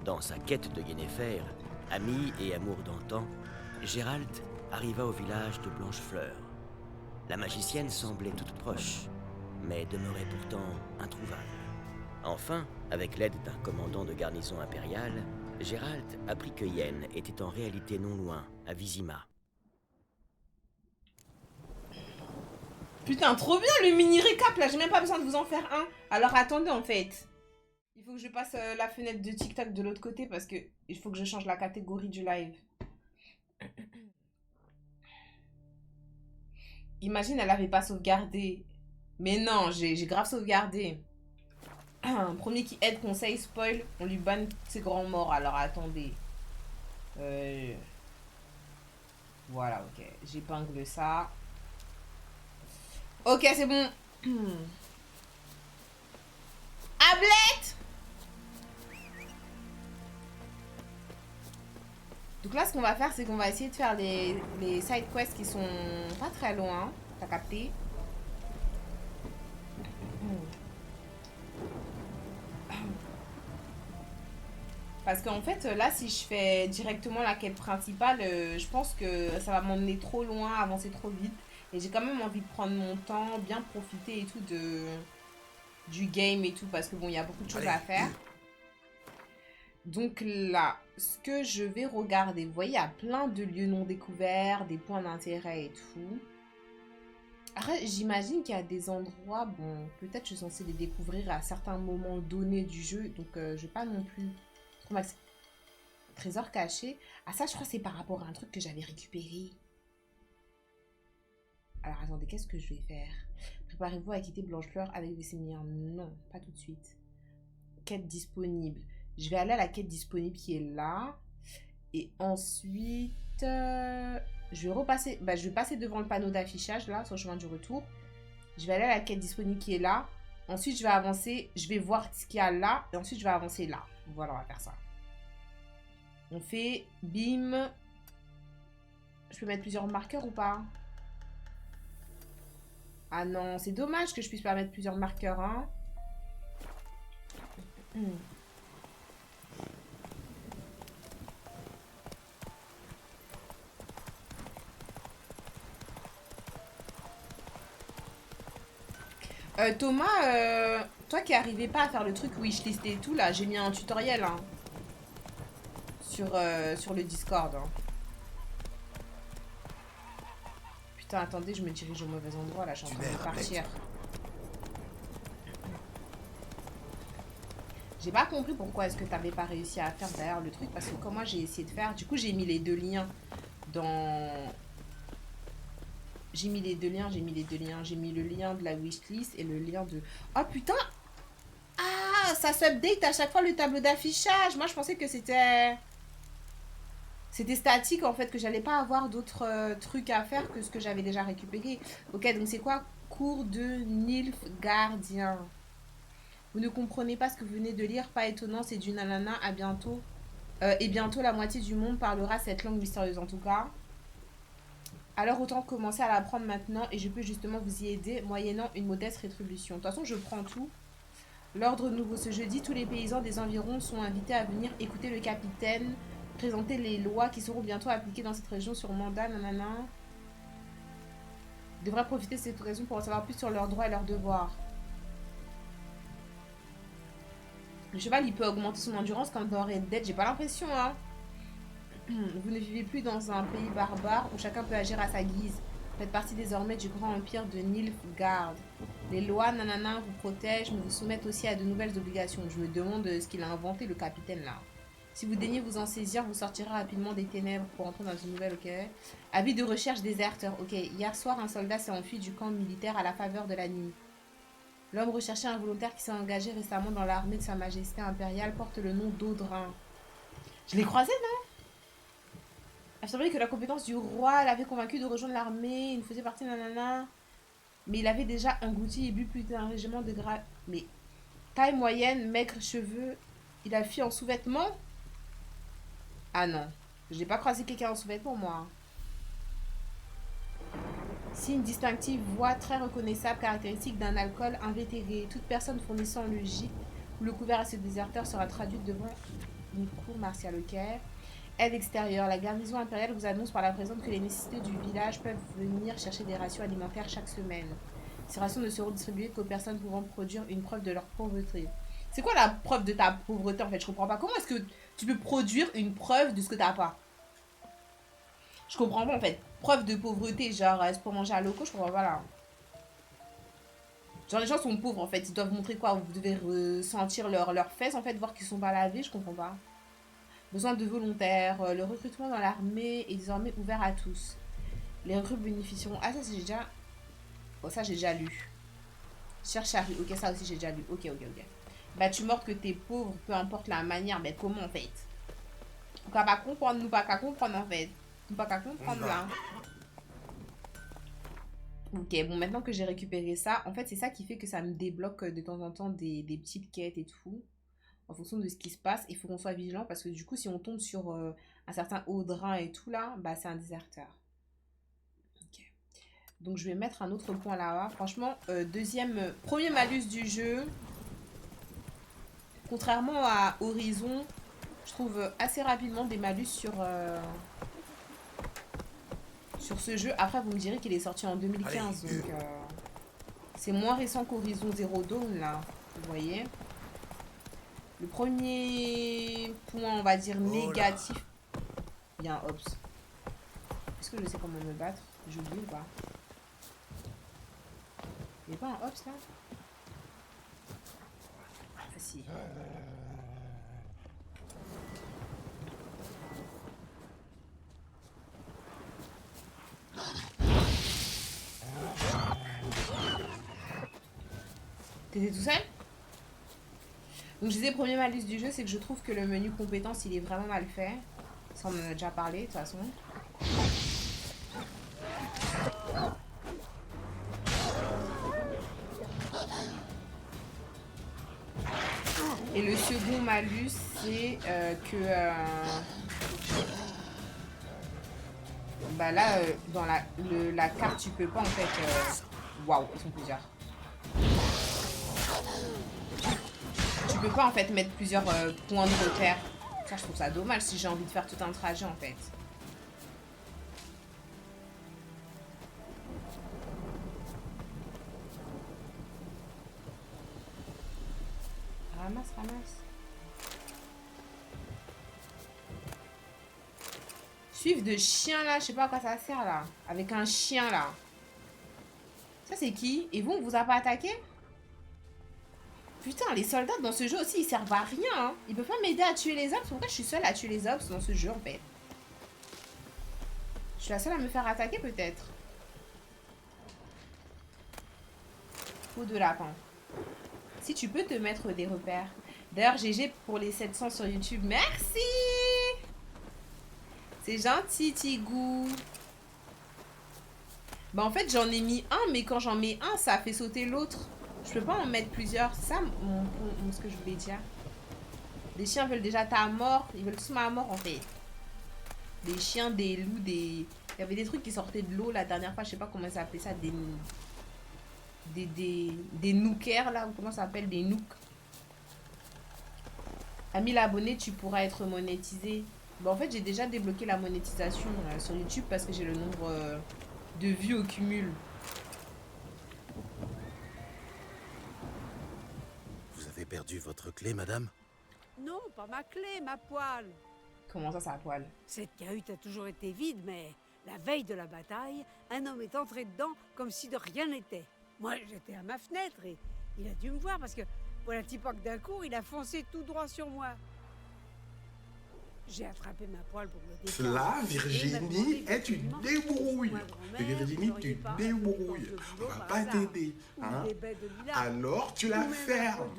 Dans sa quête de Yennefer, ami et amour d'antan, Gérald arriva au village de Blanchefleur. La magicienne semblait toute proche, mais demeurait pourtant introuvable. Enfin, avec l'aide d'un commandant de garnison impériale, Gérald apprit que Yen était en réalité non loin, à Vizima. Putain, trop bien le mini récap là, j'ai même pas besoin de vous en faire un. Alors attendez en fait. Il faut que je passe la fenêtre de TikTok de l'autre côté parce que il faut que je change la catégorie du live. Imagine, elle avait pas sauvegardé. Mais non, j'ai grave sauvegardé. Premier qui aide, conseil, spoil, on lui banne ses grands morts. Alors attendez. Voilà, ok. J'épingle ça. Ok, c'est bon. Ablette! Donc là, ce qu'on va faire, c'est qu'on va essayer de faire les side quests qui sont pas très loin. T'as capté? Parce qu'en fait, là, si je fais directement la quête principale, je pense que ça va m'emmener trop loin, avancer trop vite. Et j'ai quand même envie de prendre mon temps, bien profiter et tout du game et tout. Parce que bon, il y a beaucoup de choses à faire. Donc là, ce que je vais regarder, vous voyez, il y a plein de lieux non découverts, des points d'intérêt et tout. Après, j'imagine qu'il y a des endroits, bon, peut-être je suis censée les découvrir à certains moments donnés du jeu. Donc, je vais pas non plus trop max. Trésor caché. Ah, ça, je crois que c'est par rapport à un truc que j'avais récupéré. Alors, attendez, qu'est-ce que je vais faire? Préparez-vous à quitter Blanchefleur avec des séminaires. Non, pas tout de suite. Quête disponible. Je vais aller à la quête disponible qui est là. Et ensuite, je vais repasser. Bah, je vais passer devant le panneau d'affichage là, sur le chemin du retour. Je vais aller à la quête disponible qui est là. Ensuite, je vais avancer. Je vais voir ce qu'il y a là. Et ensuite, je vais avancer là. Voilà, on va faire ça. On fait bim. Je peux mettre plusieurs marqueurs ou pas? Ah non, c'est dommage que je puisse pas mettre plusieurs marqueurs, hein. Thomas, toi qui arrivais pas à faire le truc wishlist et tout, là, j'ai mis un tutoriel hein, sur le Discord. Hein. Putain, attendez, je me dirige au mauvais endroit, là, je suis en train de partir. J'ai pas compris pourquoi est-ce que t'avais pas réussi à faire d'ailleurs le truc, parce que comme moi j'ai essayé de faire, du coup j'ai mis les deux liens dans... J'ai mis les deux liens, j'ai mis le lien de la wishlist et le lien de... Oh putain! Ah, ça s'update à chaque fois le tableau d'affichage. Moi je pensais que c'était... C'était statique en fait, que j'allais pas avoir d'autres trucs à faire que ce que j'avais déjà récupéré. Ok, donc c'est quoi? Cours de Nilfgaardien. Vous ne comprenez pas ce que vous venez de lire, pas étonnant, c'est du nanana, à bientôt. Et bientôt la moitié du monde parlera cette langue mystérieuse en tout cas. Alors autant commencer à l'apprendre maintenant et je peux justement vous y aider moyennant une modeste rétribution. De toute façon je prends tout. L'ordre nouveau ce jeudi, tous les paysans des environs sont invités à venir écouter le capitaine présenter les lois qui seront bientôt appliquées dans cette région sur mandat, nanana. Ils devraient profiter de cette raison pour en savoir plus sur leurs droits et leurs devoirs. Le cheval, il peut augmenter son endurance comme dans Red Dead. J'ai pas l'impression, hein. Vous ne vivez plus dans un pays barbare où chacun peut agir à sa guise. Vous faites partie désormais du grand empire de Nilfgaard. Les lois, nanana, vous protègent, mais vous soumettent aussi à de nouvelles obligations. Je me demande ce qu'il a inventé, le capitaine, là. Si vous daignez vous en saisir, vous sortirez rapidement des ténèbres pour entrer dans une nouvelle, ok. Avis de recherche déserteur, ok. Hier soir, un soldat s'est enfui du camp militaire à la faveur de la nuit. L'homme recherché involontaire qui s'est engagé récemment dans l'armée de Sa Majesté impériale porte le nom d'Audrin. Je l'ai croisé, non? Affirmé que la compétence du roi l'avait convaincu de rejoindre l'armée, il faisait partie nanana. Mais il avait déjà englouti et bu plus d'un régiment de gras. Mais taille moyenne, maigre cheveux, il a fui en sous-vêtements? Ah non, j'ai pas croisé quelqu'un en sous-vêtements, moi. Signe distinctif, voix très reconnaissable, caractéristique d'un alcool invétéré. Toute personne fournissant le gîte ou le couvert à ce déserteur sera traduite devant une cour martiale, ok. Aide extérieure. La garnison impériale vous annonce par la présence que les nécessités du village peuvent venir chercher des rations alimentaires chaque semaine. Ces rations ne seront distribuées qu'aux personnes pouvant produire une preuve de leur pauvreté. C'est quoi la preuve de ta pauvreté en fait? Je comprends pas. Comment est-ce que tu peux produire une preuve de ce que t'as pas? Je comprends pas en fait. Preuve de pauvreté, genre, est-ce pour manger à loco? Je comprends pas là. Genre, les gens sont pauvres en fait. Ils doivent montrer quoi? Vous devez ressentir leurs fesses en fait, voir qu'ils sont pas lavés. Je comprends pas. Besoin de volontaires. Le recrutement dans l'armée est désormais ouvert à tous. Les recrues bénéficieront. Ah, ça, c'est déjà. Oh, ça, j'ai déjà lu. Cherche à rue. Ok, ça aussi, j'ai déjà lu. Ok, ok, ok. Bah, tu mortes que t'es pauvre, peu importe la manière. Mais comment en fait? On va pas comprendre, nous pas qu'à comprendre en fait. Nous pas qu'à comprendre là. Ok, bon, maintenant que j'ai récupéré ça, en fait, c'est ça qui fait que ça me débloque de temps en temps des petites quêtes et tout. En fonction de ce qui se passe, il faut qu'on soit vigilant parce que du coup, si on tombe sur un certain Audrin et tout là, bah c'est un déserteur. Ok. Donc je vais mettre un autre point là-bas. Franchement, premier malus du jeu. Contrairement à Horizon, je trouve assez rapidement des malus sur ce jeu. Après, vous me direz qu'il est sorti en 2015, donc c'est moins récent qu'Horizon Zero Dawn là. Vous voyez. Le premier point, on va dire négatif. Il y a un Ops. Est-ce que je sais comment me battre? J'oublie ou pas? Il n'y a pas un Ops là? Ah si. T'étais tout seul? Donc je disais, premier malus du jeu, c'est que je trouve que le menu compétences, il est vraiment mal fait. Ça, on en a déjà parlé, de toute façon. Et le second malus, c'est bah là, dans la carte, tu peux pas en fait... Waouh, ils sont plusieurs. Tu peux pas en fait mettre plusieurs points de repère. Ça, je trouve ça dommage si j'ai envie de faire tout un trajet en fait. Ramasse, ramasse. Suivre de chien là, je sais pas à quoi ça sert là. Avec un chien là. Ça c'est qui? Et vous, on vous a pas attaqué? Putain, les soldats dans ce jeu aussi, ils servent à rien. Hein. Ils peuvent pas m'aider à tuer les ops. Pourquoi je suis seule à tuer les ops dans ce jeu en fait? Je suis la seule à me faire attaquer peut-être. Ou de lapin. Si tu peux te mettre des repères. D'ailleurs, GG pour les 700 sur YouTube. Merci! C'est gentil, Tigou. Bah en fait, j'en ai mis un, mais quand j'en mets un, ça fait sauter l'autre. Je peux pas en mettre plusieurs. C'est ça, ce que je voulais dire. Les chiens veulent déjà ta mort. Ils veulent tous ma mort, en fait. Des chiens, des loups, des... Il y avait des trucs qui sortaient de l'eau la dernière fois. Je sais pas comment ça s'appelait ça. Des nookers, là. Ou comment ça s'appelle? Des nooks. À 1000 abonnés, tu pourras être monétisé. Bon, en fait, j'ai déjà débloqué la monétisation sur YouTube parce que j'ai le nombre de vues au cumul. Vous avez perdu votre clé, madame? Non, pas ma clé, ma poêle. Comment ça, à poil? Cette cahute a toujours été vide, mais la veille de la bataille, un homme est entré dedans comme si de rien n'était. Moi, j'étais à ma fenêtre et il a dû me voir parce que, voilà-t-il pas que d'un coup, il a foncé tout droit sur moi. J'ai attrapé ma poêle pour me défendre. Là, Virginie, tu te débrouilles. Virginie, tu te débrouilles. On va pas t'aider. Hein? Alors, tu la fermes.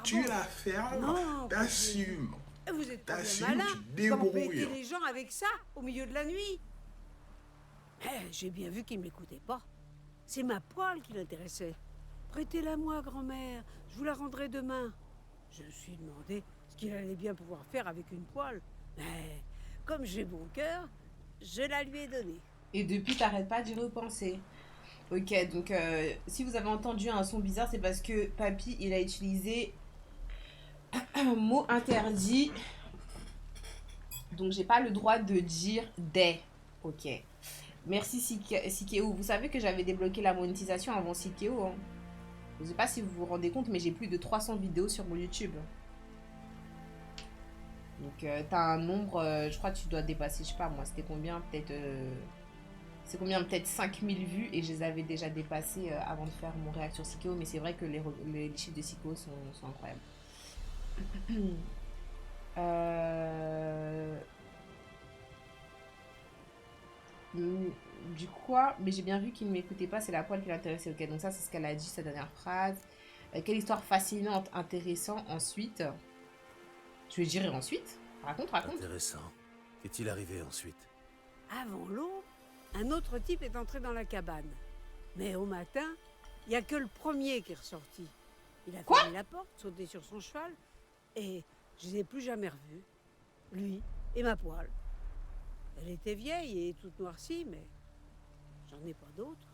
Tu la fermes, t'assumes. Vous êtes pas bien malin d'embêter les gens avec ça au milieu de la nuit. J'ai bien vu qu'il ne m'écoutait pas. C'est ma poêle qui l'intéressait. Prêtez-la moi, grand-mère. Je vous la rendrai demain. Je me suis demandé ce qu'il allait bien pouvoir faire avec une poêle. Mais comme j'ai bon cœur, je la lui ai donnée. Et depuis, t'arrêtes pas d'y repenser. Ok, donc si vous avez entendu un son bizarre, c'est parce que Papy, il a utilisé un mot interdit Donc, j'ai pas le droit de dire des. Ok. Merci Sikeo. Vous savez que j'avais débloqué la monétisation avant Sikeo. Hein. Je sais pas si vous vous rendez compte, mais j'ai plus de 300 vidéos sur mon YouTube. Donc, t'as un nombre, je crois que tu dois dépasser, je sais pas moi, c'était combien? Peut-être... c'est combien? Peut-être 5000 vues et je les avais déjà dépassés avant de faire mon réact sur Sikeo. Mais c'est vrai que les chiffres de Sikeo sont incroyables. Du quoi? Mais j'ai bien vu qu'il ne m'écoutait pas, c'est la poêle qui l'intéressait. Ok, donc ça, c'est ce qu'elle a dit, sa dernière phrase. Quelle histoire fascinante, intéressante. Ensuite, je vais dire ensuite. Raconte. Intéressant. Qu'est-il arrivé ensuite? Avant l'aube, un autre type est entré dans la cabane. Mais au matin, il n'y a que le premier qui est ressorti. Il a fermé la porte, sauté sur son cheval, et je ne les ai plus jamais revus. Lui et ma poêle. Elle était vieille et toute noircie, mais j'en ai pas d'autres.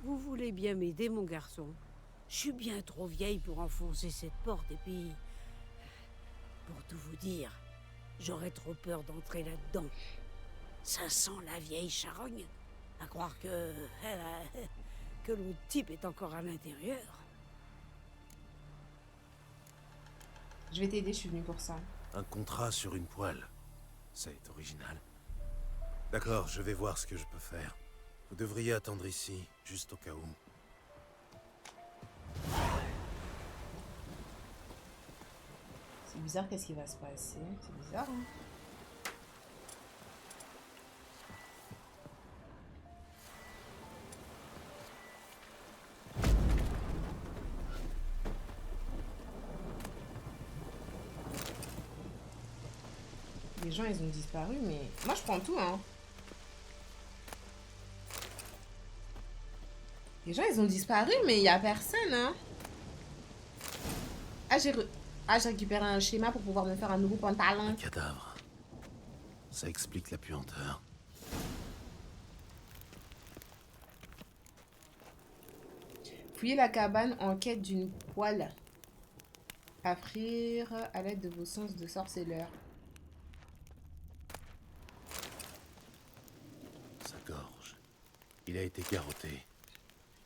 Vous voulez bien m'aider, mon garçon? Je suis bien trop vieille pour enfoncer cette porte, et puis... Pour tout vous dire, j'aurais trop peur d'entrer là-dedans. Ça sent la vieille charogne. À croire que l'autre type est encore à l'intérieur. Je vais t'aider, je suis venue pour ça. Un contrat sur une poêle. Ça est original. D'accord, je vais voir ce que je peux faire. Vous devriez attendre ici, juste au cas où. C'est bizarre, qu'est-ce qui va se passer? C'est bizarre, hein? Les gens, ils ont disparu, mais... Moi, je prends tout, hein. Les gens, ils ont disparu, mais il n'y a personne, hein. Ah, j'ai récupéré un schéma pour pouvoir me faire un nouveau pantalon. Un cadavre. Ça explique la puanteur. Fouillez la cabane en quête d'une poêle. Offrir à l'aide de vos sens de sorceleur. Sa gorge. Il a été garrotté.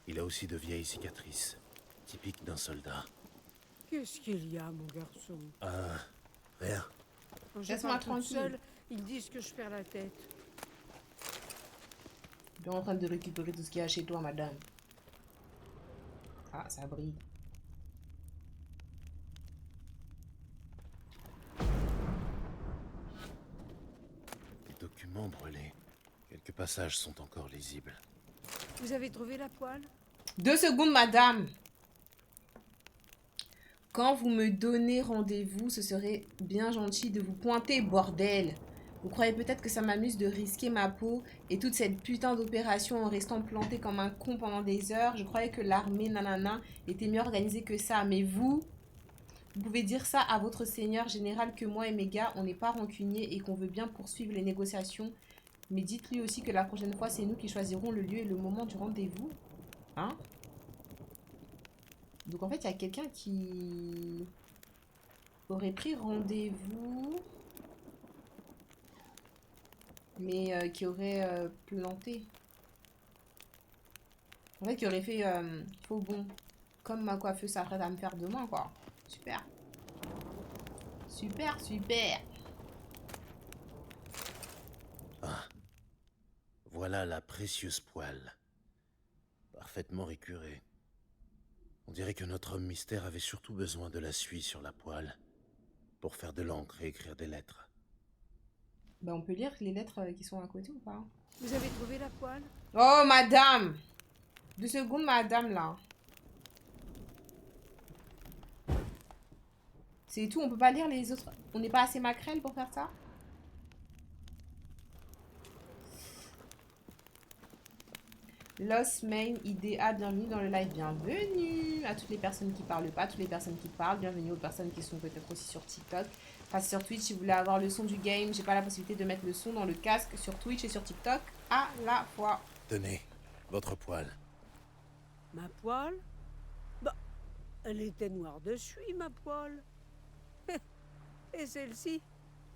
Il a aussi de vieilles cicatrices, typiques d'un soldat. Qu'est-ce qu'il y a, mon garçon? Rien. Quand je Laisse-moi parle toute tranquille. seule, ils disent que je perds la tête. Je suis en train de récupérer tout ce qu'il y a chez toi, madame. Ah, ça brille. Les documents brûlés. Quelques passages sont encore lisibles. Vous avez trouvé la poêle? 2 secondes, madame. Quand vous me donnez rendez-vous, ce serait bien gentil de vous pointer, bordel. Vous croyez peut-être que ça m'amuse de risquer ma peau et toute cette putain d'opération en restant planté comme un con pendant des heures. Je croyais que l'armée nanana était mieux organisée que ça. Mais vous pouvez dire ça à votre seigneur général que moi et mes gars, on n'est pas rancuniers et qu'on veut bien poursuivre les négociations. Mais dites-lui aussi que la prochaine fois, c'est nous qui choisirons le lieu et le moment du rendez-vous. Hein? Donc en fait, il y a quelqu'un qui aurait pris rendez-vous, mais qui aurait planté. En fait, qui aurait fait faux bon. Comme ma coiffeuse s'apprête à me faire demain, quoi. Super. Super, super. Ah. Voilà la précieuse poêle. Parfaitement récurée. On dirait que notre homme mystère avait surtout besoin de la suie sur la poêle pour faire de l'encre et écrire des lettres. Ben, on peut lire les lettres qui sont à côté ou pas? Vous avez trouvé la poêle? Oh, madame! 2 secondes, madame, là. C'est tout, on peut pas lire les autres. On n'est pas assez maquerelle pour faire ça? Lost Main IDA, bienvenue dans le live, bienvenue à toutes les personnes qui parlent pas, toutes les personnes qui parlent, bienvenue aux personnes qui sont peut-être aussi sur TikTok. Passez sur Twitch si vous voulez avoir le son du game, j'ai pas la possibilité de mettre le son dans le casque sur Twitch et sur TikTok à la fois. Tenez, votre poêle. Ma poêle? Bah, elle était noire de suie, ma poêle. Et celle-ci,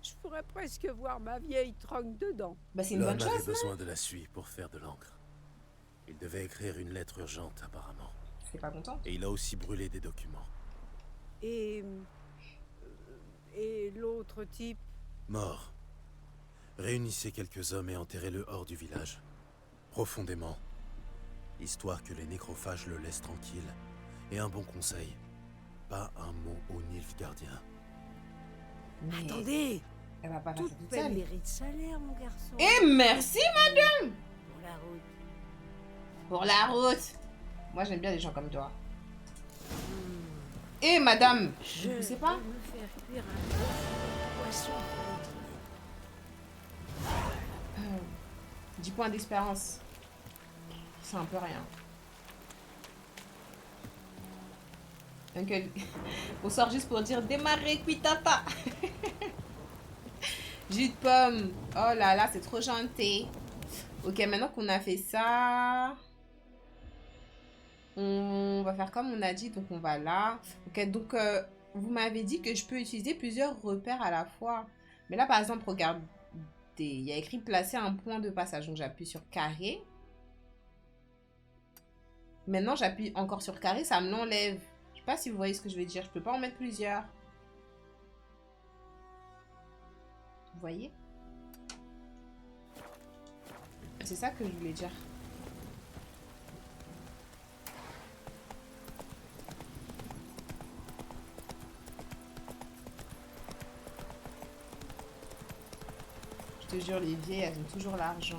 Je pourrais presque voir ma vieille tronque dedans. Bah c'est une bonne L'homme avait chose, non? besoin de la suie pour faire de l'encre. Il devait écrire une lettre urgente, apparemment. T'es pas content? Et il a aussi brûlé des documents. Et l'autre type? Mort. Réunissez quelques hommes et enterrez-le hors du village. Profondément. Histoire que les nécrophages le laissent tranquille. Et un bon conseil. Pas un mot au Nilfgaardien. Mais Attendez! elle va pas faire ça Toute toute peine seule. mérite salaire, mon garçon. Et merci, madame! Pour la route. Pour la route. Moi, j'aime bien les gens comme toi. Et madame, Je vous sais pas? vais me faire cuire un poisson pour le dîner. 10 points d'espérance. C'est un peu rien. Donc, on sort juste pour dire démarrer, cuitata. Jus de pomme. Oh là là, c'est trop gentil. Ok, maintenant qu'on a fait ça, on va faire comme on a dit. Donc, on va là. Ok, donc, vous m'avez dit que je peux utiliser plusieurs repères à la fois. Mais là, par exemple, regardez. Il y a écrit placer un point de passage. Donc, j'appuie sur carré. Maintenant, j'appuie encore sur carré. Ça me l'enlève. Je sais pas si vous voyez ce que je veux dire. Je peux pas en mettre plusieurs. Vous voyez? C'est ça que je voulais dire. Je te jure, les vieilles, elles ont toujours l'argent.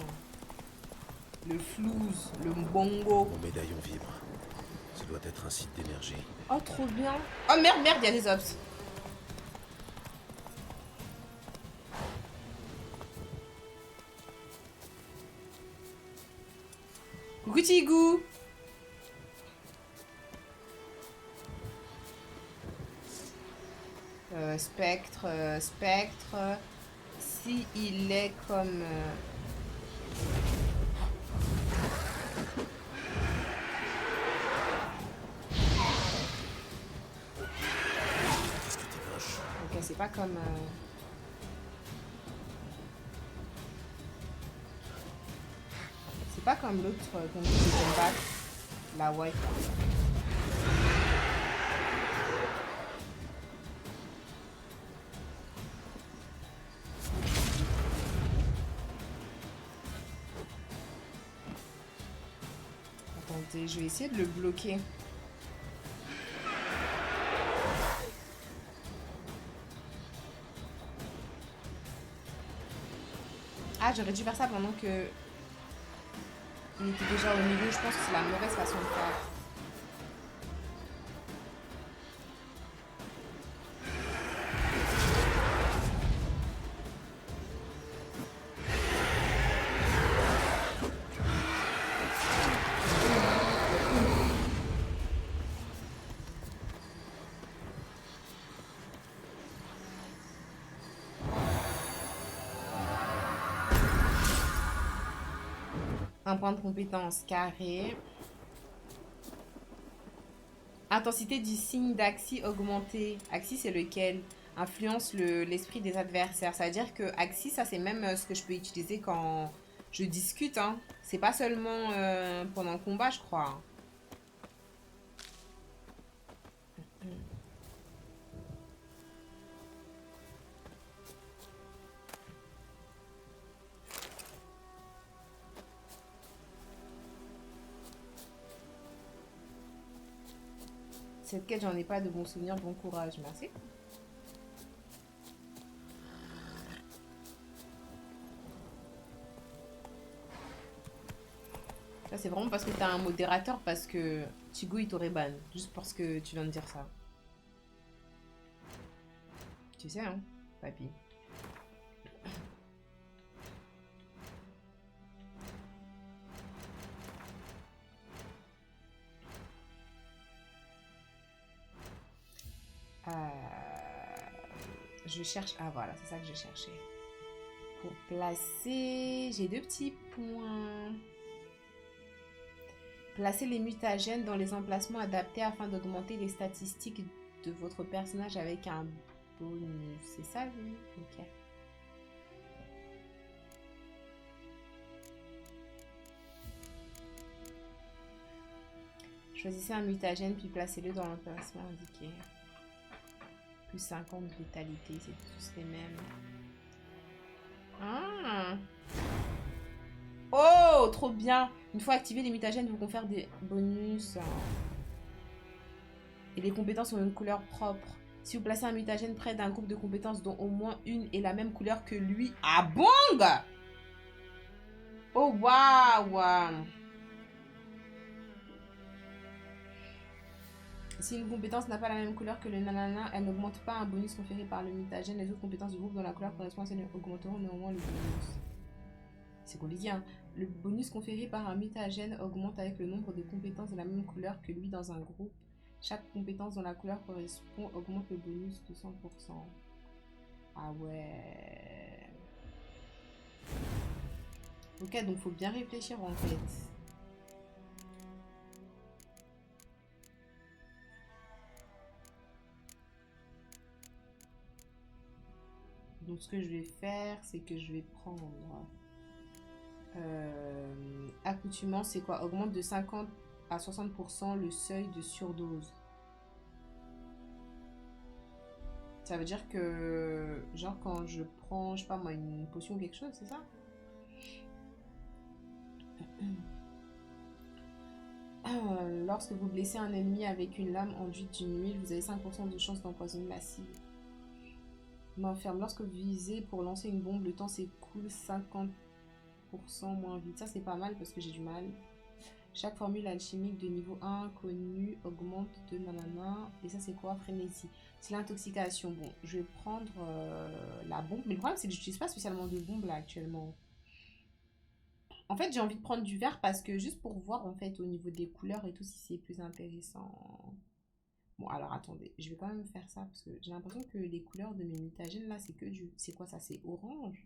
Le flouze, le mbongo. Mon médaillon vibre. Ce doit être un site d'énergie. Oh, trop bien. Oh, merde, merde, il y a des ops. Coucou Tigou. Spectre. Si il est comme... Qu'est-ce que t'es moche? Ok, c'est pas comme... C'est pas comme l'autre qu'on dit de combattre. La white. Attendez, je vais essayer de le bloquer. Ah, j'aurais dû faire ça pendant que... Il était déjà au milieu. Je pense que c'est la mauvaise façon de faire. Un point de compétence carré. Intensité du signe d'Axi augmentée. Axi, c'est lequel? Influence l'esprit des adversaires. Ça veut dire que Axi, ça c'est même ce que je peux utiliser quand je discute. Hein. C'est pas seulement pendant le combat, je crois. Cette quête, j'en ai pas de bons souvenirs. Bon courage, merci. Là, c'est vraiment parce que t'as un modérateur, parce que Chigo, il t'aurait ban. Juste parce que tu viens de dire ça. Tu sais, hein, papy. Je cherche... Ah, voilà, c'est ça que je cherchais. Pour placer... J'ai 2 petits points. Placez les mutagènes dans les emplacements adaptés afin d'augmenter les statistiques de votre personnage avec un bonus. C'est ça, oui? Ok. Choisissez un mutagène puis placez-le dans l'emplacement indiqué. Plus 50 de vitalité, c'est tous les mêmes. Ah. Oh, trop bien. Une fois activé, les mutagènes vous confèrent des bonus. Et les compétences ont une couleur propre. Si vous placez un mutagène près d'un groupe de compétences dont au moins une est la même couleur que lui. Ah bon? Oh, waouh! Si une compétence n'a pas la même couleur que le nanana, elle n'augmente pas un bonus conféré par le mutagène. Les autres compétences du groupe dont la couleur correspond à celle augmenteront néanmoins le bonus. C'est compliqué, hein. Le bonus conféré par un mutagène augmente avec le nombre de compétences de la même couleur que lui dans un groupe. Chaque compétence dont la couleur correspond augmente le bonus de 100%. Ah ouais. Ok, donc faut bien réfléchir en fait. Donc ce que je vais faire, c'est que je vais prendre... accoutumance, c'est quoi? Augmente de 50 à 60% le seuil de surdose. Ça veut dire que, genre, quand je prends, je sais pas moi, une potion ou quelque chose, c'est ça? Lorsque vous blessez un ennemi avec une lame enduite d'une huile, vous avez 5% de chance d'empoisonner la cible. M'enferme. Lorsque vous visez pour lancer une bombe, le temps s'écoule 50% moins vite. Ça, c'est pas mal parce que j'ai du mal. Chaque formule alchimique de niveau 1 connue augmente de nanana. Et ça, c'est quoi? Frénésie. C'est l'intoxication. Bon, je vais prendre la bombe. Mais le problème, c'est que je n'utilise pas spécialement de bombe là actuellement. En fait, j'ai envie de prendre du vert parce que juste pour voir en fait au niveau des couleurs et tout si c'est plus intéressant. Bon, alors attendez, je vais quand même faire ça parce que j'ai l'impression que les couleurs de mes mutagènes là, c'est que du... C'est quoi ça? C'est orange?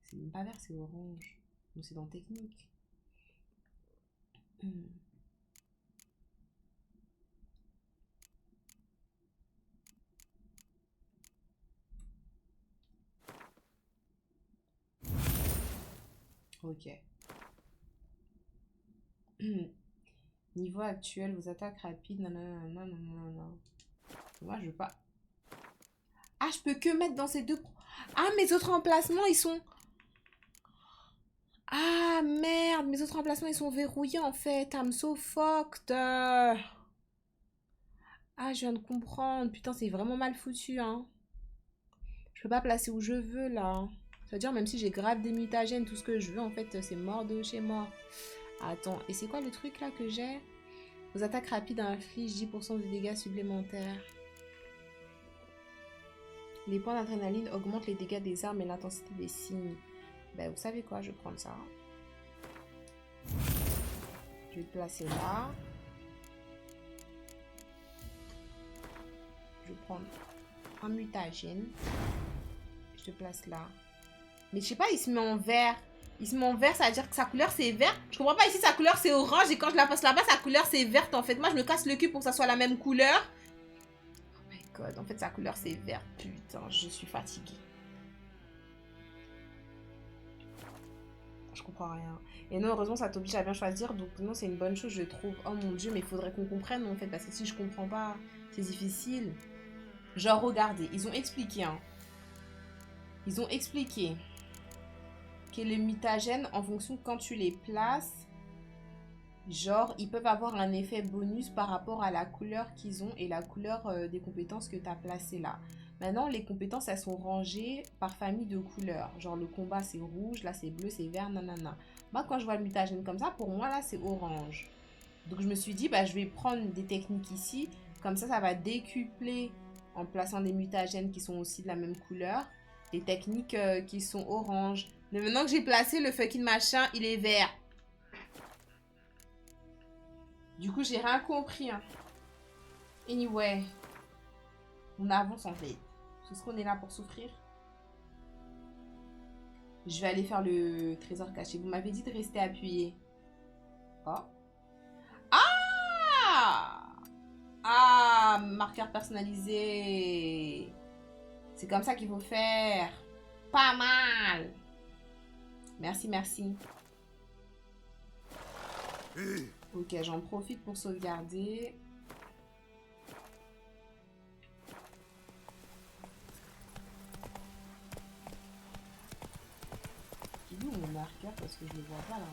C'est même pas vert, c'est orange. Donc c'est dans technique. Ok. Niveau actuel, vos attaques rapides, nanana. Moi, je veux pas. Ah, je peux que mettre dans ces deux. Ah, mes autres emplacements, ils sont... Ah, merde, mes autres emplacements, ils sont verrouillés, en fait. I'm so fucked. Ah, je viens de comprendre. Putain, c'est vraiment mal foutu, hein. Je peux pas placer où je veux, là. C'est-à-dire, même si j'ai grave des mutagènes, tout ce que je veux, en fait, c'est mort de chez mort. Attends, et c'est quoi le truc, là, que j'ai? Vos attaques rapides infligent 10% de dégâts supplémentaires. Les points d'adrénaline augmentent les dégâts des armes et l'intensité des signes. Ben, vous savez quoi, je vais prendre ça. Je vais le placer là. Je vais prendre un mutagène. Je te place là. Mais je sais pas, il se met en vert. Il se met en vert, ça veut dire que sa couleur c'est vert. Je comprends pas, ici sa couleur c'est orange et quand je la passe là-bas, sa couleur c'est verte en fait. Moi je me casse le cul pour que ça soit la même couleur. Oh my god, en fait sa couleur c'est vert. Putain, je suis fatiguée. Je comprends rien. Et non, heureusement ça t'oblige à bien choisir. Donc non, c'est une bonne chose je trouve. Oh mon dieu, mais il faudrait qu'on comprenne en fait. Parce que si je comprends pas, c'est difficile. Genre regardez, ils ont expliqué hein. Ils ont expliqué que les mutagènes, en fonction quand tu les places, genre, ils peuvent avoir un effet bonus par rapport à la couleur qu'ils ont et la couleur des compétences que tu as placées là. Maintenant, les compétences, elles sont rangées par famille de couleurs. Genre, le combat, c'est rouge, là, c'est bleu, c'est vert, nanana. Moi, quand je vois le mutagène comme ça, pour moi, là, c'est orange. Donc, je me suis dit, bah, je vais prendre des techniques ici. Comme ça va décupler en plaçant des mutagènes qui sont aussi de la même couleur. Des techniques qui sont orange. Mais maintenant que j'ai placé le fucking machin, il est vert. Du coup, j'ai rien compris. Hein. Anyway. On avance en fait. Est-ce qu'on est là pour souffrir? Je vais aller faire le trésor caché. Vous m'avez dit de rester appuyé. Oh. Ah! Ah! Marqueur personnalisé. C'est comme ça qu'il faut faire. Pas mal. Merci, merci. Ok, j'en profite pour sauvegarder. Il est où mon marqueur parce que je le vois pas là.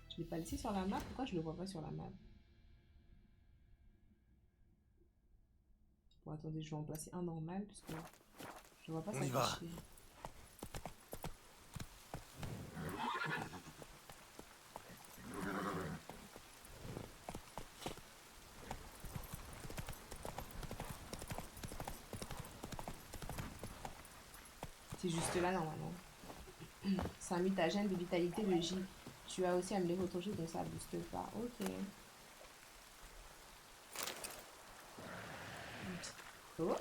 Je l'ai pas laissé sur la map. Pourquoi je le vois pas sur la map? Bon, attendez, je vais en placer un normal parce que je vois pas s'afficher. C'est juste là normalement. C'est un mutagène de vitalité de J. Tu as aussi amélioré autre chose donc ça booste pas. Ok. Oh.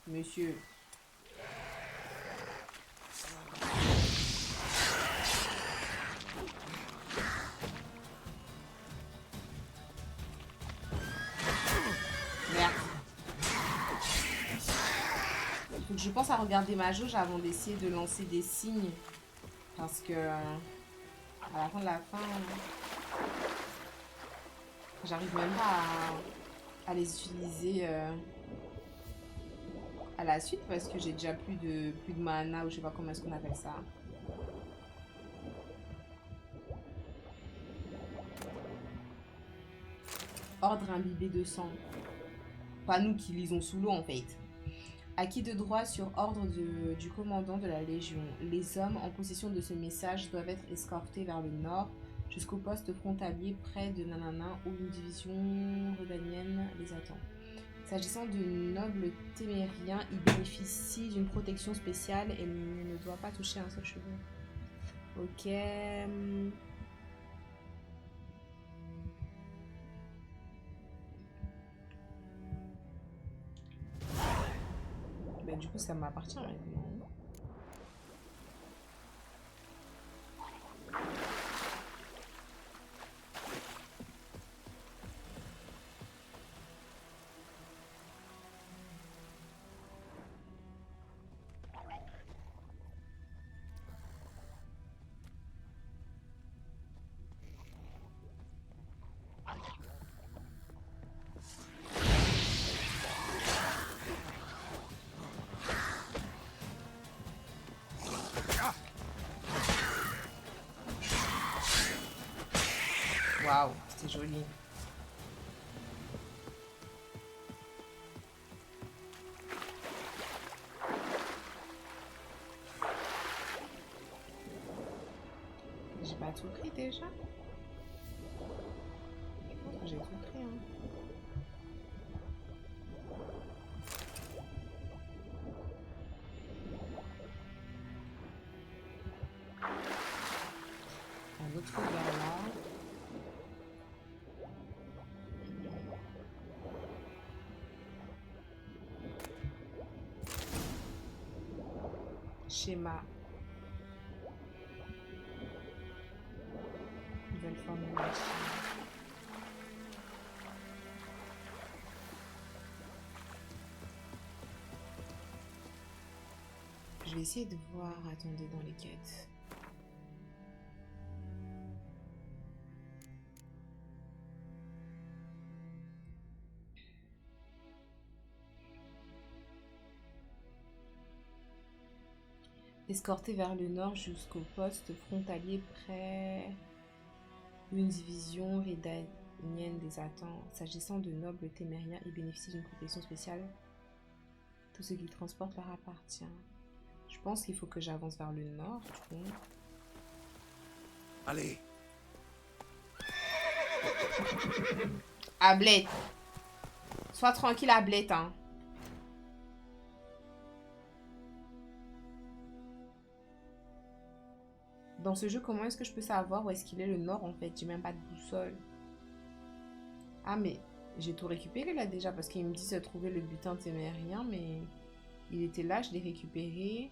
Monsieur. Merde. Il faut que je pense à regarder ma jauge avant d'essayer de lancer des signes. Parce que à la fin de la fin, j'arrive même pas à les utiliser à la suite parce que j'ai déjà plus de mana ou je sais pas comment est-ce qu'on appelle ça. Ordre imbibé de sang. Pas nous qui lisons sous l'eau en fait. Acquis de droit sur ordre du commandant de la Légion. Les hommes en possession de ce message doivent être escortés vers le nord jusqu'au poste frontalier près de Nanana où une division redanienne les attend. S'agissant de nobles témériens, il bénéficie d'une protection spéciale et ne doit pas toucher un seul cheveu. Ok. Ben, du coup, ça m'appartient maintenant. Waouh, c'était joli. J'ai pas tout pris déjà. Je pense que j'ai tout pris. Hein. Un autre truc vers là. Schéma. Nouvelle formulation. Je vais essayer de voir, attendez, dans les quêtes. Escorté vers le nord jusqu'au poste frontalier près une division redanienne des attend. S'agissant de nobles témériens, ils bénéficient d'une protection spéciale. Tout ce qu'ils transportent leur appartient. Je pense qu'il faut que j'avance vers le nord, du coup. Allez. Ablette. Sois tranquille, Ablette, hein. Dans ce jeu, comment est-ce que je peux savoir où est-ce qu'il est le nord en fait? J'ai même pas de boussole. Ah mais j'ai tout récupéré là déjà parce qu'il me dit se trouver le butin témérien mais il était là, je l'ai récupéré.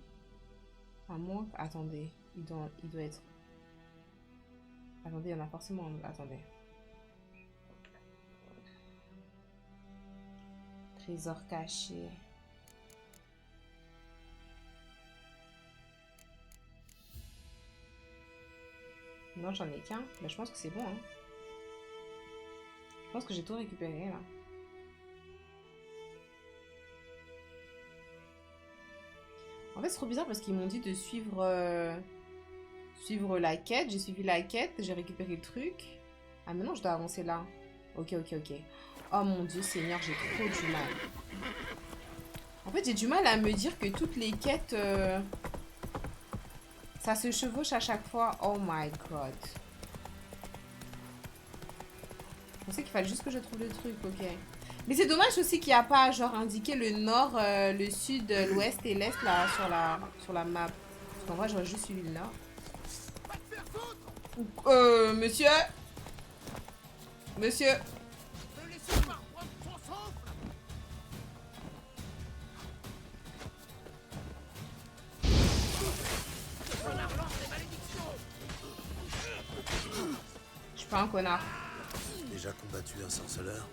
À moins... Attendez, il doit être... Attendez, il y en a forcément... Attendez. Trésor caché. Non, j'en ai qu'un. Bah, je pense que c'est bon. Hein. Je pense que j'ai tout récupéré là. En fait, c'est trop bizarre parce qu'ils m'ont dit de suivre, suivre la quête. J'ai suivi la quête, j'ai récupéré le truc. Ah, maintenant je dois avancer là. Ok, ok, ok. Oh mon Dieu, Seigneur, j'ai trop du mal. En fait, j'ai du mal à me dire que toutes les quêtes, ça se chevauche à chaque fois. Oh my god. Je pensais qu'il fallait juste que je trouve le truc, ok. Mais c'est dommage aussi qu'il n'y a pas, genre, indiqué le nord, le sud, l'ouest et l'est, là, sur la map. Parce qu'en vrai, j'aurais juste suivi le nord. Monsieur? Monsieur? Je suis pas un connard. Déjà combattu un sorceleur?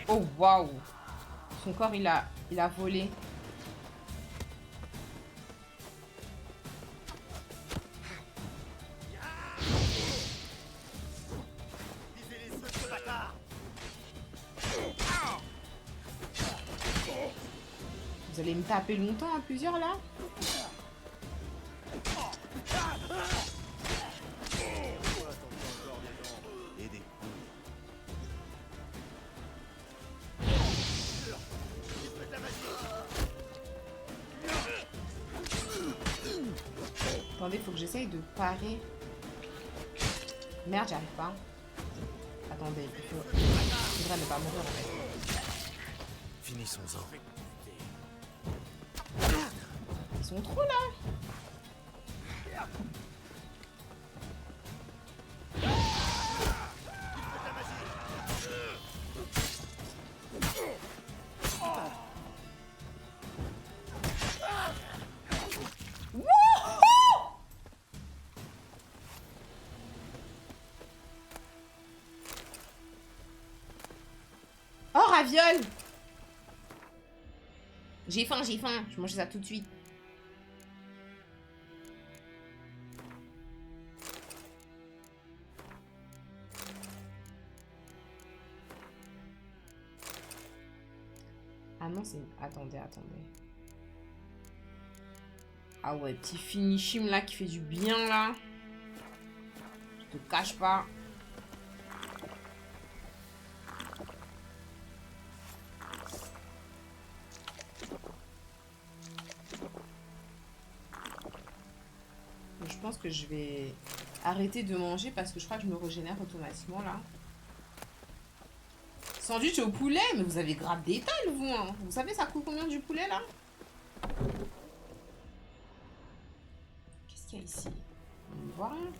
Oh waouh. Son corps il a volé. Vous allez me taper longtemps à plusieurs là? Attendez, faut que j'essaye de parer. Merde, j'arrive pas. Attendez, il faudrait ne pas mourir en fait. Finissons-en. Ils sont trop là. Oh, raviole! J'ai faim, j'ai faim. Je mange ça tout de suite. Ah non, c'est... Attendez, attendez. Ah ouais, petit finishim là qui fait du bien là. Je te cache pas. Je pense que je vais arrêter de manger parce que je crois que je me régénère automatiquement là. Sandwich au poulet, mais vous avez grave des détails vous hein. Vous savez ça coûte combien du poulet là? Qu'est-ce qu'il y a ici? On ne voit rien.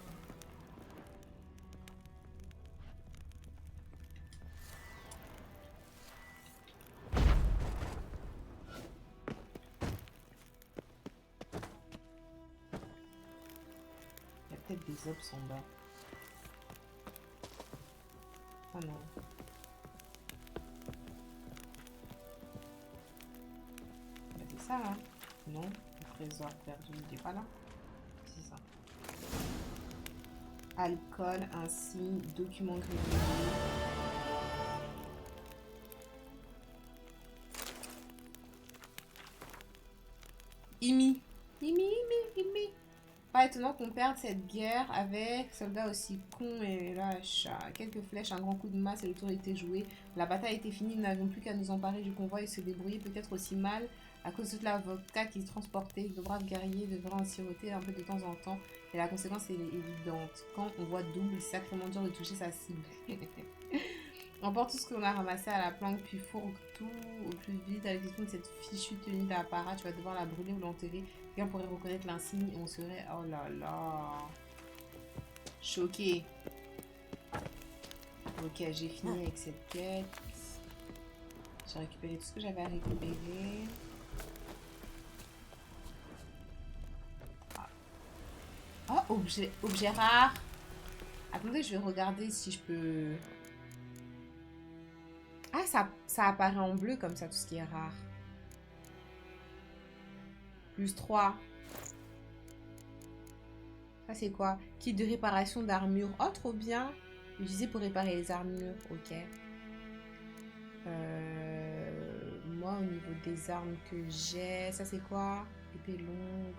Il y a peut-être des obs en bas. Ah non. Il y a ça là? Non, le trésor perdu, il n'est pas là. C'est ça. Alcool, insigne, document grillé. Imi. Pas étonnant qu'on perde cette guerre avec soldats aussi cons et lâches. Quelques flèches, un grand coup de masse et le tour était joué. La bataille était finie, nous n'avions plus qu'à nous emparer du convoi et se débrouiller peut-être aussi mal à cause de toute la vodka qui transportait. De braves guerriers devraient en siroter un peu de temps en temps et la conséquence est évidente. Quand on voit double, c'est sacrément dur de toucher sa cible. Emporte tout ce qu'on a ramassé à la planque, puis fourgue tout au plus vite. À l'exception de cette fichue tenue d'apparat, tu vas devoir la brûler ou l'enterrer. Quelqu'un pourrait reconnaître l'insigne et on serait... Oh là là. Choqué. Ok, j'ai fini avec cette quête. J'ai récupéré tout ce que j'avais à récupérer. Ah. Oh, objet rare. Attendez, je vais regarder si je peux... Ah, ça apparaît en bleu comme ça, tout ce qui est rare. Plus 3. Ça, c'est quoi? Kit de réparation d'armure. Oh, trop bien. Utilisé pour réparer les armures. Ok. Moi, au niveau des armes que j'ai, ça, c'est quoi? Épée longue.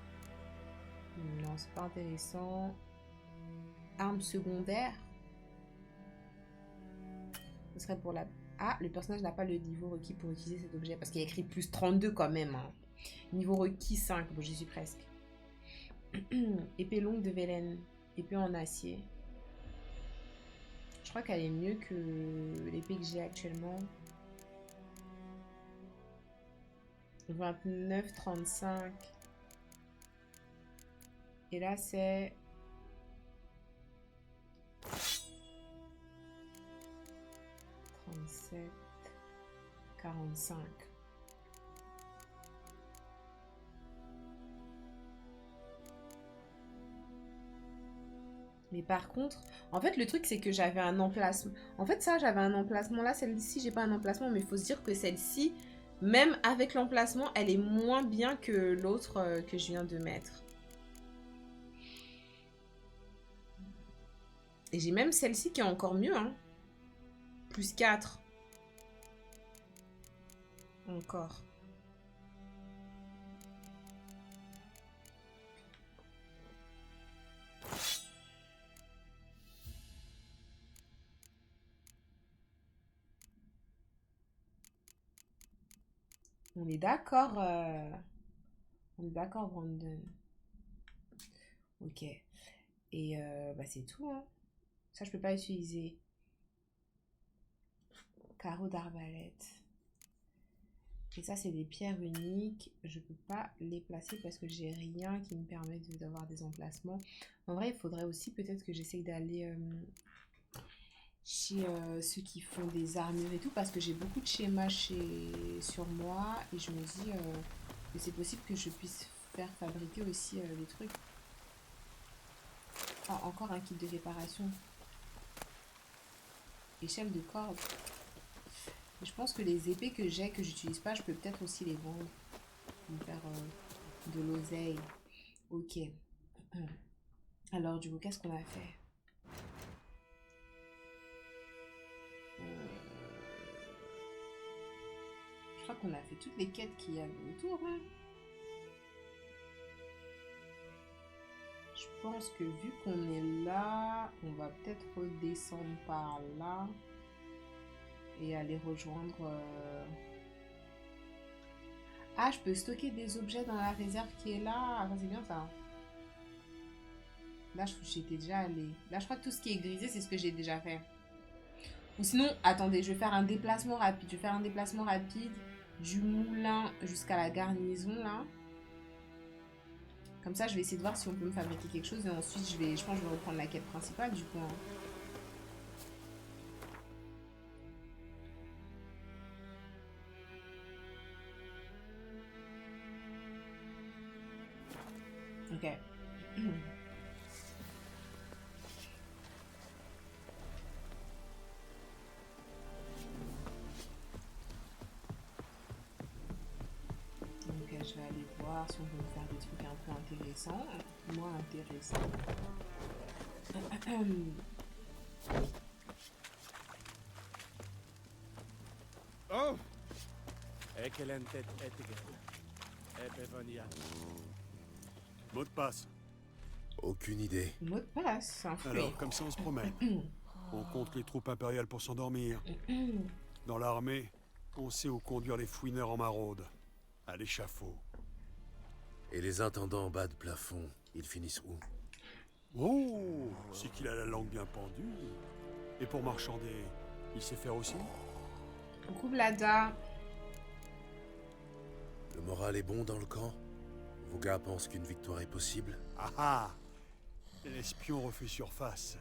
Non, c'est pas intéressant. Arme secondaire. Ce serait pour la... Ah, le personnage n'a pas le niveau requis pour utiliser cet objet. Parce qu'il y a écrit plus 32 quand même. Hein. Niveau requis 5. Bon, j'y suis presque. Épée longue de Velen. Épée en acier. Je crois qu'elle est mieux que l'épée que j'ai actuellement. 29, 35. Et là, c'est... 37, 45. Mais par contre, en fait, le truc, c'est que j'avais un emplacement. En fait, ça, j'avais un emplacement là. Celle-ci, j'ai pas un emplacement, mais il faut se dire que celle-ci, même avec l'emplacement, elle est moins bien que l'autre que je viens de mettre. Et j'ai même celle-ci qui est encore mieux, hein. Plus 4. Encore. On est d'accord. On est d'accord, Brandon. Ok. Et bah c'est tout, hein. Ça, je peux pas utiliser. Carreau d'arbalète. Et ça, c'est des pierres uniques. Je peux pas les placer parce que j'ai rien qui me permette d'avoir des emplacements. En vrai, il faudrait aussi peut-être que j'essaye d'aller chez ceux qui font des armures et tout. Parce que j'ai beaucoup de schémas sur moi. Et je me dis que c'est possible que je puisse faire fabriquer aussi des trucs. Ah, encore un kit de réparation. Échelle de corde. Et je pense que les épées que j'ai, que j'utilise pas, je peux peut-être aussi les vendre. Pour me faire de l'oseille. Ok. Alors, du coup, qu'est-ce qu'on a fait? Je crois qu'on a fait toutes les quêtes qu'il y avait autour. Hein. Je pense que vu qu'on est là, on va peut-être redescendre par là. Et aller rejoindre... Ah, je peux stocker des objets dans la réserve qui est là. Ah, c'est bien ça. Là, j'étais déjà allée. Là, je crois que tout ce qui est grisé, c'est ce que j'ai déjà fait. Ou sinon, attendez, je vais faire un déplacement rapide. Je vais faire un déplacement rapide du moulin jusqu'à la garnison, là. Comme ça, je vais essayer de voir si on peut me fabriquer quelque chose. Et ensuite, je pense que je vais reprendre la quête principale, du coup. Hein. Ok. Donc je vais aller voir si on peut me faire des trucs un peu intéressants. Moi intéressant. Oh! Mot de passe. Aucune idée. Mot de passe, un fruit. Alors, comme ça on se promène. On compte les troupes impériales pour s'endormir. Dans l'armée, on sait où conduire les fouineurs en maraude. À l'échafaud. Et les intendants en bas de plafond, ils finissent où? Oh! C'est qu'il a la langue bien pendue. Et pour marchander, il sait faire aussi? Coucou Blada. Le moral est bon dans le camp? Vos gars pensent qu'une victoire est possible? Ah ah! L'espion refait surface.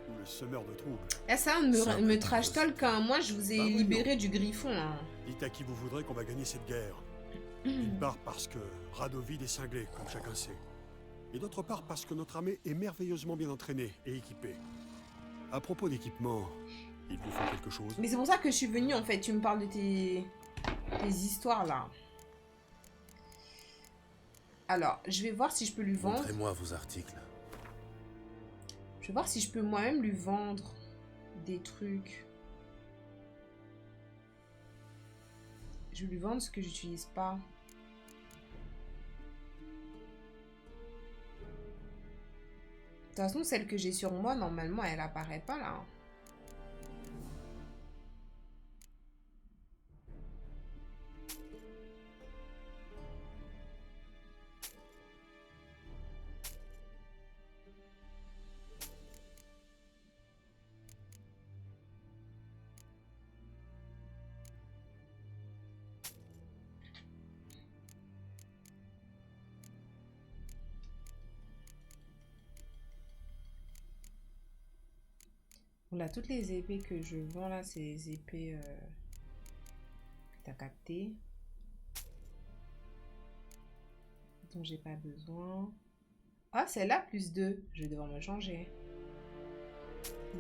Ou le semeur de troubles. Eh ça, me trash talk quand moi je vous ai libéré du griffon. Hein. Dites à qui vous voudrez qu'on va gagner cette guerre. D'une part parce que Radovid est cinglé, comme chacun sait. Et d'autre part parce que notre armée est merveilleusement bien entraînée et équipée. À propos d'équipement, il vous faut quelque chose? Mais c'est pour ça que je suis venue en fait. Tu me parles de tes histoires là. Alors, je vais voir si je peux lui vendre. Montrez-moi vos articles. Je vais voir si je peux moi-même lui vendre des trucs. Je vais lui vendre ce que j'utilise pas. De toute façon, celle que j'ai sur moi, normalement, elle apparaît pas là. Là, toutes les épées que je vends là, c'est les épées que tu as captées. Dont j'ai pas besoin. Ah, celle-là, plus 2. Je vais devoir me changer.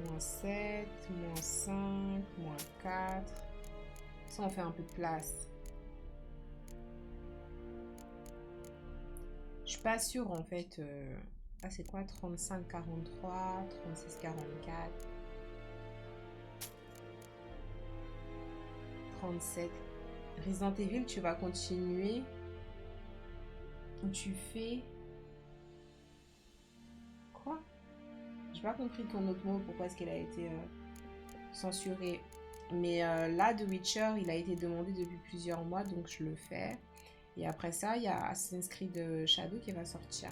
Moins 7, moins 5, moins 4. Ça, on fait un peu de place. Je suis pas sûre en fait. Ah, c'est quoi 35, 43, 36, 44. 37. Resident Evil, tu vas continuer. Ou tu fais... Quoi? J'ai pas compris ton autre mot. Pourquoi est-ce qu'elle a été censurée? Mais là, The Witcher, il a été demandé depuis plusieurs mois. Donc, je le fais. Et après ça, il y a Assassin's Creed Shadow qui va sortir.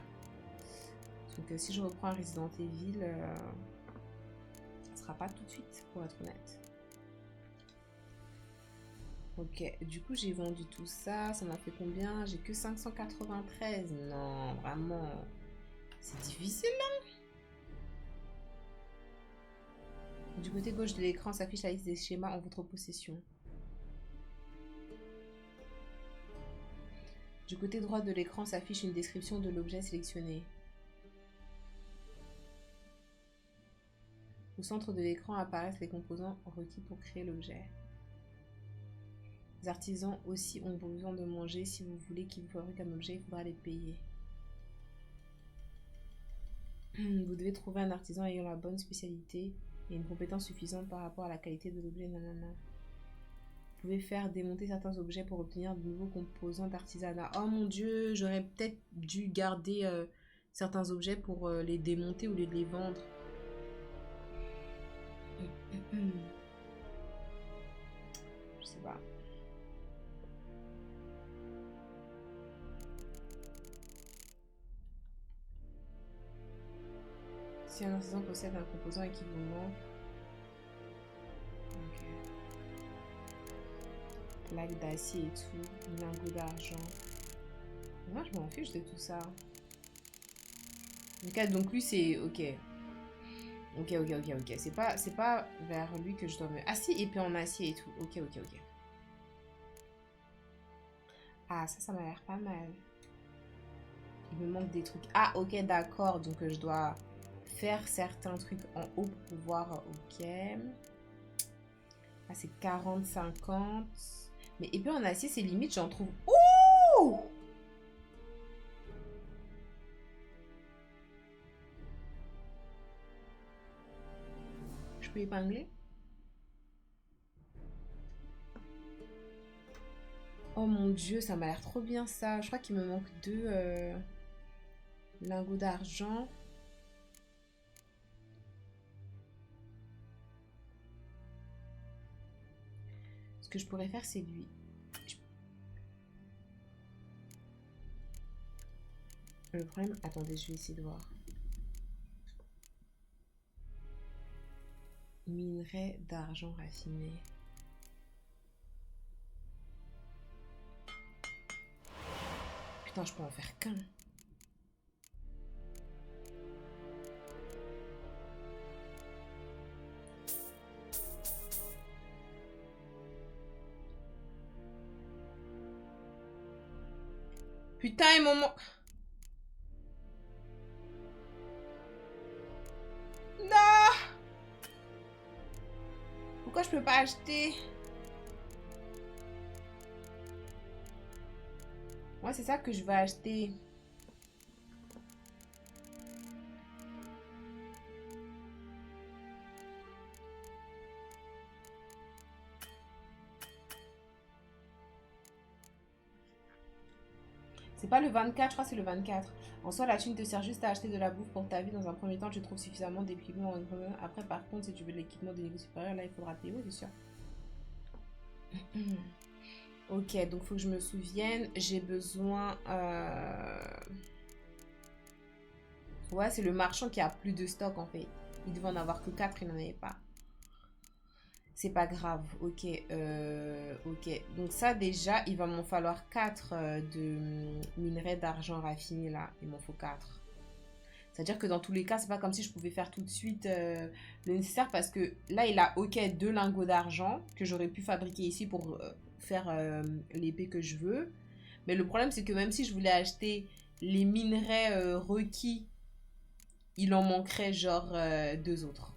Donc, si je reprends un Resident Evil, ça sera pas tout de suite, pour être honnête. Ok, du coup j'ai vendu tout ça, ça m'a fait combien? J'ai que 593. Non, vraiment, c'est difficile là. Du côté gauche de l'écran s'affiche la liste des schémas en votre possession. Du côté droit de l'écran s'affiche une description de l'objet sélectionné. Au centre de l'écran apparaissent les composants requis pour créer l'objet. Les artisans aussi ont besoin de manger. Si vous voulez qu'ils vous fabriquent un objet, il faudra les payer. Vous devez trouver un artisan ayant la bonne spécialité et une compétence suffisante par rapport à la qualité de l'objet. Nanana. Vous pouvez faire démonter certains objets pour obtenir de nouveaux composants d'artisanat. Oh mon dieu, j'aurais peut-être dû garder certains objets pour les démonter ou les vendre. Je sais pas. Si un artisan possède un composant et qu'il vous manque. Ok. Plaque d'acier et tout. Lingot d'argent. Moi, je m'en fiche de tout ça. Ok, donc lui, c'est... Ok. Ok. C'est pas vers lui que je dois me... Ah si, épée en acier et tout. Ok. Ah, ça m'a l'air pas mal. Il me manque des trucs. Ah, ok, d'accord. Donc, je dois... faire certains trucs en haut pour pouvoir... Ok. Ah, c'est 40, 50. Mais épée en acier, c'est limite, j'en trouve... Ouh! Je peux épingler? Oh mon dieu, ça m'a l'air trop bien ça. Je crois qu'il me manque 2 lingots d'argent. Ce que je pourrais faire, c'est lui. Le problème... Attendez, je vais essayer de voir. Minerai d'argent raffiné. Putain, je peux en faire qu'un. Putain, et mon... Non! Pourquoi je peux pas acheter? Moi, c'est ça que je veux acheter. C'est pas le 24, je crois que c'est le 24. En soi, la thune te sert juste à acheter de la bouffe pour ta vie. Dans un premier temps, tu trouves suffisamment d'équipement. Après, par contre, si tu veux de l'équipement de niveau supérieur, là, il faudra payer, oui, c'est sûr. Ok, donc faut que je me souvienne. J'ai besoin... Ouais, c'est le marchand qui a plus de stock, en fait. Il devait en avoir que 4, il n'en avait pas. C'est pas grave, ok. Ok, donc ça déjà, il va m'en falloir 4 de minerais d'argent raffiné là. Il m'en faut 4. C'est-à-dire que dans tous les cas, c'est pas comme si je pouvais faire tout de suite le nécessaire parce que là, il a ok 2 lingots d'argent que j'aurais pu fabriquer ici pour faire l'épée que je veux. Mais le problème, c'est que même si je voulais acheter les minerais requis, il en manquerait genre 2 autres.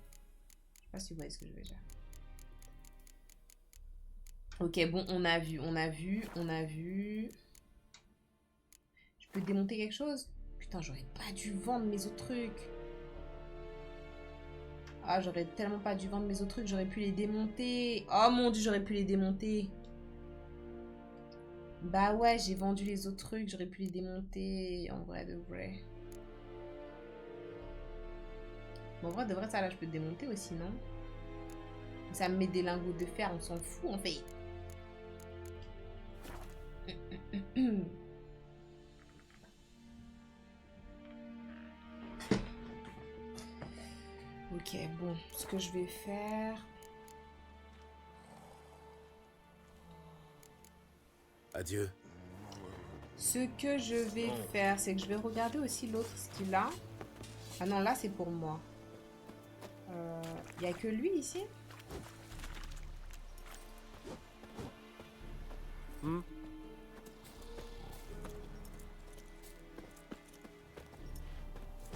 Je sais pas si vous voyez ce que je veux dire. Ok, bon, on a vu. Je peux démonter quelque chose? Putain, j'aurais pas dû vendre mes autres trucs. Ah, j'aurais tellement pas dû vendre mes autres trucs. J'aurais pu les démonter. Oh mon dieu, j'aurais pu les démonter. Bah ouais, j'ai vendu les autres trucs. J'aurais pu les démonter. En vrai, de vrai. Bon, en vrai, de vrai, ça là, je peux démonter aussi, non? Ça me met des lingots de fer, on s'en fout, en fait. Ok, bon, ce que je vais faire... Adieu. Ce que je vais faire, c'est que je vais regarder aussi l'autre, ce qu'il a. Ah non, là, c'est pour moi. Il n'y a que lui, ici?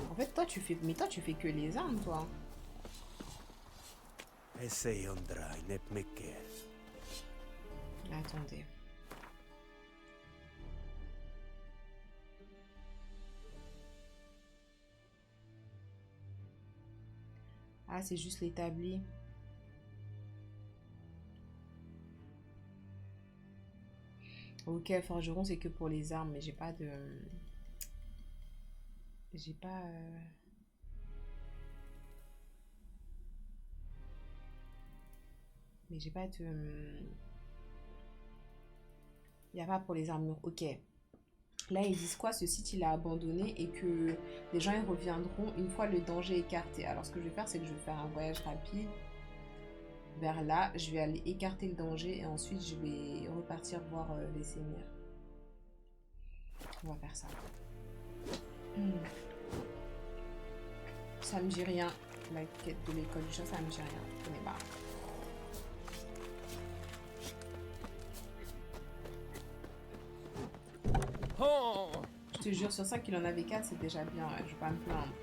En fait, toi, tu fais... Mais toi, tu fais que les armes, toi. Attendez. Ah, c'est juste l'établi. Ok, forgeron, c'est que pour les armes, mais j'ai pas de... J'ai pas... Mais j'ai pas de... Il n'y a pas pour les armures. Ok. Là, ils disent quoi? Ce site, il a abandonné et que les gens y reviendront une fois le danger écarté. Alors, ce que je vais faire, c'est que je vais faire un voyage rapide vers là. Je vais aller écarter le danger et ensuite, je vais repartir voir les seigneurs. On va faire ça. Ça me dit rien. La quête de l'école du chat, ça me dit rien. Je connais pas. Je te jure sur ça qu'il en avait 4, c'est déjà bien. Ouais. Je vais pas me plaindre.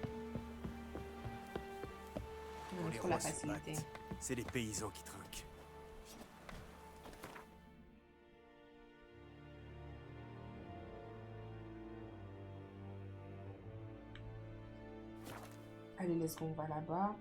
Pour la facilité. C'est les paysans qui trinquent. Allez, laisse-moi, on va là-bas.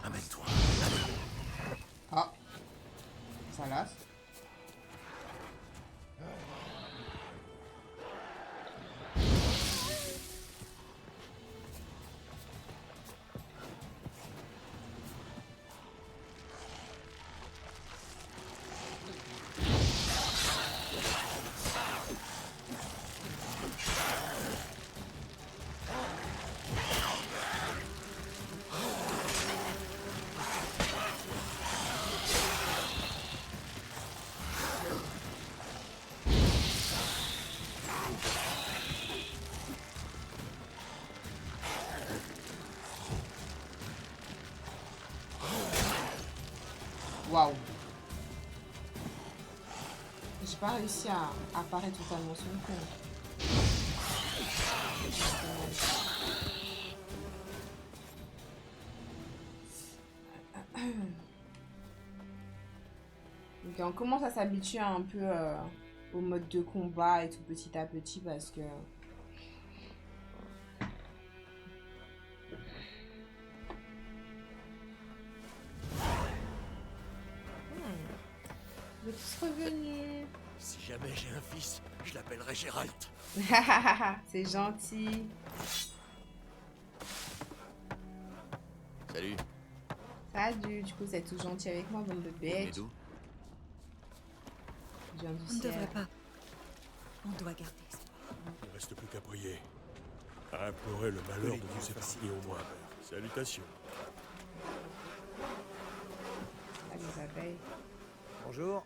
Amène-toi. Ah, ça lasse. Waouh. J'ai pas réussi à apparaître totalement sur le coup. Ok, on commence à s'habituer un peu au mode de combat et tout petit à petit parce que... Vous êtes tous revenus. Si jamais j'ai un fils, je l'appellerai Gérald. C'est gentil. Salut. Salut, du coup vous êtes tous gentils avec moi, bande de Vous bêtes. venez d'où? Je viens du On ne ciel. devrait pas. On doit garder espoir. Il ne reste plus qu'à prier. À implorer le malheur de vous épargner au moins. Salutations. Ah, les abeilles. Bonjour.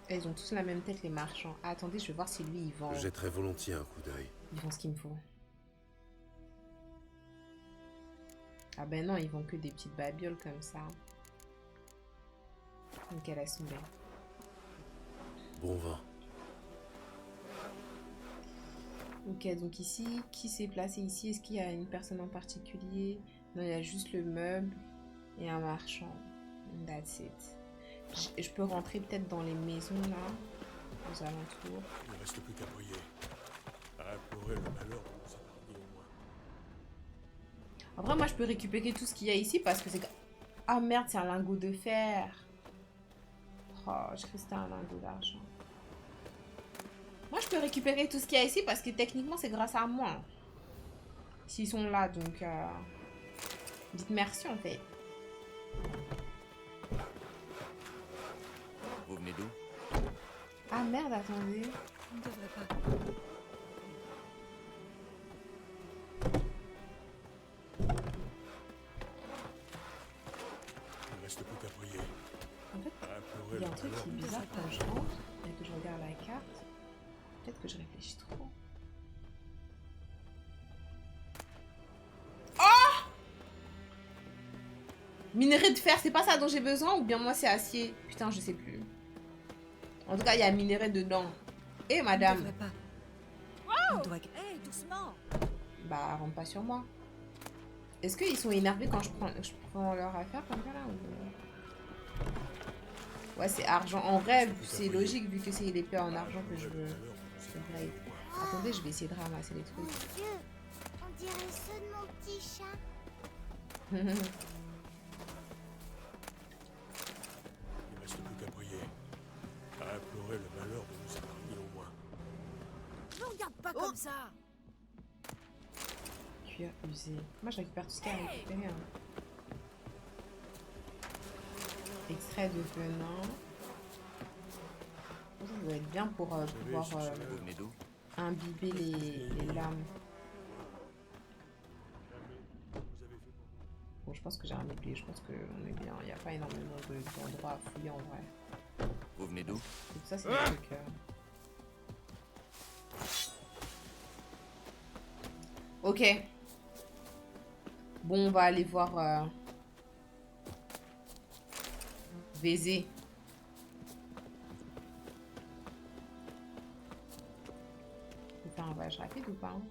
Et ils ont tous la même tête, les marchands. Ah, attendez, je vais voir si lui, il vend. Je jetterai volontiers un coup d'œil. Ils vend ce qu'il me faut. Ah ben non, ils vendent que des petites babioles comme ça. Donc elle a son bien. Bon vent. Ok, donc ici, qui s'est placé ici? Est-ce qu'il y a une personne en particulier? Non, il y a juste le meuble et un marchand. That's it. Je peux rentrer peut-être dans les maisons là, aux alentours. Il ne reste plus qu'à prier. À implorer le malheur de vous épargner au moins. Après, moi, je peux récupérer tout ce qu'il y a ici parce que c'est... Ah merde, c'est un lingot de fer. Oh, je crois que c'était un lingot d'argent. Moi, je peux récupérer tout ce qu'il y a ici parce que techniquement, c'est grâce à moi. S'ils sont là, donc... Dites merci, en fait. Vous venez d'où? Ah merde, attendez. On ne devrait pas. Il ne reste plus qu'à prier. En fait, À implorer il y le a un truc malheur qui est de vous bizarre quand épargner. je rentre et que je regarde la carte. Peut-être que je réfléchis trop. Oh! Minerai de fer, c'est pas ça dont j'ai besoin ou bien moi c'est acier? Putain, je sais plus. En tout cas, il y a minerai dedans. Eh On ne madame, devrait pas. On doit... Hé, doucement. bah rentre pas sur moi. Est-ce qu'ils sont énervés quand je prends leur affaire comme ça là ou... Ouais, c'est argent. En vrai, c'est logique vu que c'est l'épée en argent que je veux. C'est vrai. Attendez, je vais essayer de ramasser les trucs. Mon Dieu, on dirait ceux de mon petit chat. Il ne reste plus qu'à prier. À implorer le malheur de vous épargner au moins. Ne regarde pas comme ça. Cuir usé. Moi, je récupère tout ce qu'il y a à récupérer. Hein. Extrait de venin. Ça doit être bien pour pouvoir Vous venez d'où? imbiber les lames. Bon, je pense que j'ai un épée. Je pense qu'on est bien. Il n'y a pas énormément d'endroits à fouiller en vrai. Vous venez d'où? Et tout ça, c'est des trucs... Ok. Bon, on va aller voir... Vézé. On peut faire un voyage rapide ou pas hein?